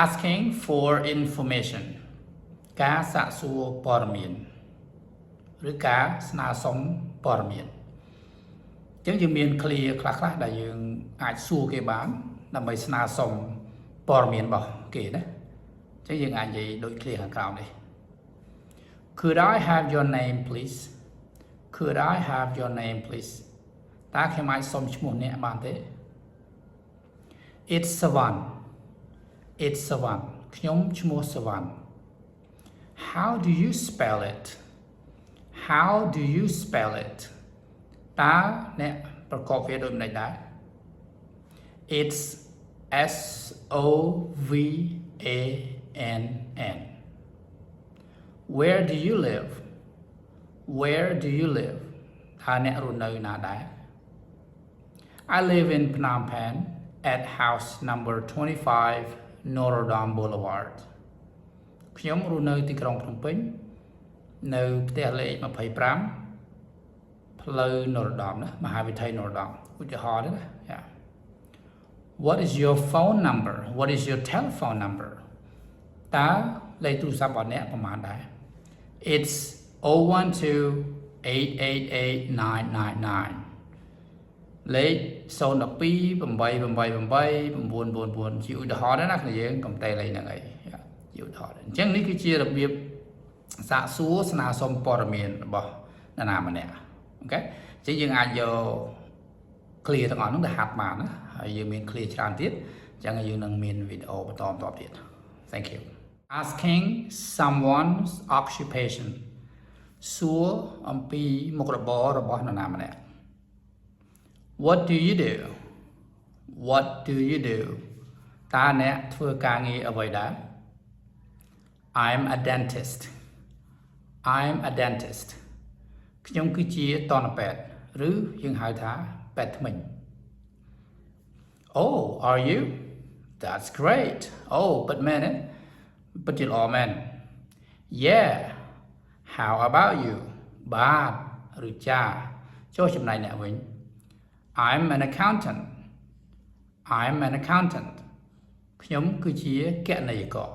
asking for information ការសាកសួរព័ត៌មានឬការស្នើសុំព័ត៌មានអញ្ចឹងយើងមាន clear ខ្លះដែលយើងអាចសួរគេបានដើម្បីស្នើសុំព័ត៌មានរបស់គេណាអញ្ចឹងយើងអាចនិយាយដូច clear ខាងក្រោមនេះ Could I have your name please Could I have your name please តើខ្ញុំអាចសុំឈ្មោះអ្នកបានទេ It's Savan It's Savan ខ្ញុំឈ្មោះ Savan How do you spell it How do you spell it តើអ្នកប្រកបវាដូចម្តេចដែរ It's SOVANN Where do you live Where do you live តើអ្នករស់នៅណាដែរ I live in Phnom Penh at house number 25 Notre Dame Boulevard ខ្ញុំរស់នៅទីក្រុងភ្នំពេញនៅផ្ទះលេខ25ផ្លូវ Notre Dame ណាមហាវិថី Notre Dame ឧទាហរណ៍ទេណា Yeah What is your phone number What is your telephone number តើលេខទូរស័ព្ទរបស់អ្នកប្រមាណដែរ It's 012-888-999 លេខ 012-888-999 ជាឧទាហរណ៍ណាគ្នាយើងកុំតែលេខហ្នឹងអីជាឧទាហរណ៍អញ្ចឹងនេះគឺជារបៀបសាកសួរស្នើសុំព័ត៌មានរបស់នរណាម្នាក់អូខេអញ្ចឹងយើងអាចយក clear ទាំងអស់ហ្នឹងទៅហាត់បានណាហើយយើងមាន clear ច្រើនទៀតអញ្ចឹងយើងនឹងមានវីដេអូបន្តទៀត Thank you Asking someone's occupation សួរអំពីមុខរបររបស់នរណាម្នាក់ What do you do What do you do តើអ្នកធ្វើការងារអ្វីដែរ I'm a dentist I'm a dentist ខ្ញុំគឺជាតន្តពេទ្យឬយើងហៅថាពេទ្យធ្មេញ Oh are you That's great Oh but man ពិតជាល្អមែន Yeah How about you បាទឬចាចុះចំណែកអ្នកវិញ I'm an accountant I'm an accountant ខ្ញុំគឺជាគណនេយ្យករ